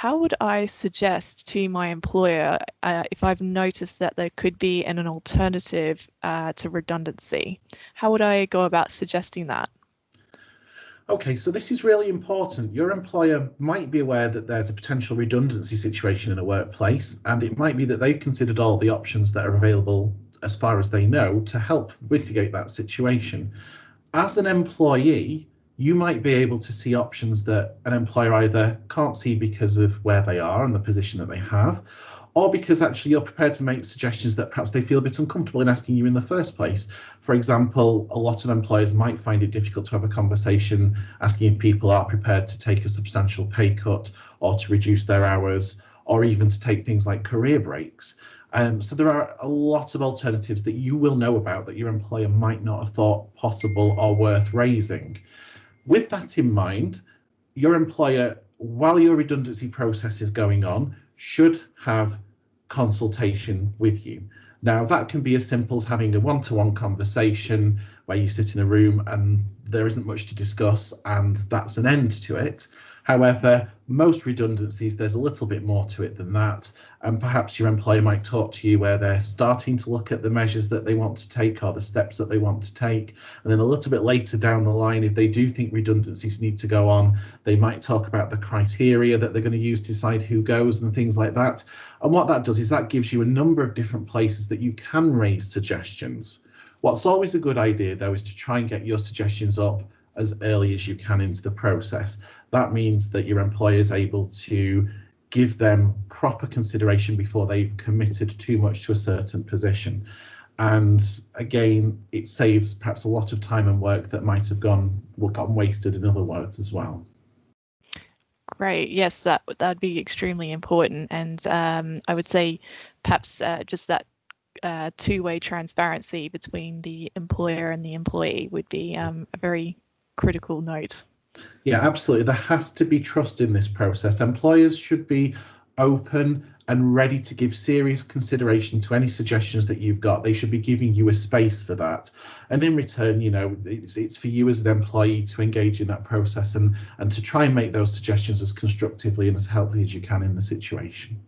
how would I suggest to my employer if I've noticed that there could be an alternative to redundancy? How would I go about suggesting that? Okay, so this is really important. Your employer might be aware that there's a potential redundancy situation in a workplace, and it might be that they've considered all the options that are available as far as they know to help mitigate that situation. As an employee, you might be able to see options that an employer either can't see because of where they are and the position that they have, or because actually you're prepared to make suggestions that perhaps they feel a bit uncomfortable in asking you in the first place. For example, a lot of employers might find it difficult to have a conversation asking if people are prepared to take a substantial pay cut or to reduce their hours, or even to take things like career breaks. So there are a lot of alternatives that you will know about that your employer might not have thought possible or worth raising. With that in mind, your employer, while your redundancy process is going on, should have consultation with you. Now, that can be as simple as having a one-to-one conversation where you sit in a room and there isn't much to discuss and that's an end to it. However, most redundancies, there's a little bit more to it than that. And perhaps your employer might talk to you where they're starting to look at the measures that they want to take or the steps that they want to take. And then a little bit later down the line, if they do think redundancies need to go on, they might talk about the criteria that they're going to use to decide who goes and things like that. And what that does is that gives you a number of different places that you can raise suggestions. What's always a good idea, though, is to try and get your suggestions up as early as you can into the process. That means that your employer is able to give them proper consideration before they've committed too much to a certain position. And again, it saves perhaps a lot of time and work that might have gotten wasted in other words as well. Great. Yes, that'd be extremely important. And I would say perhaps just that two-way transparency between the employer and the employee would be a very critical note. Yeah, absolutely. There has to be trust in this process. Employers should be open and ready to give serious consideration to any suggestions that you've got. They should be giving you a space for that. And in return, you know, it's for you as an employee to engage in that process and to try and make those suggestions as constructively and as helpfully as you can in the situation.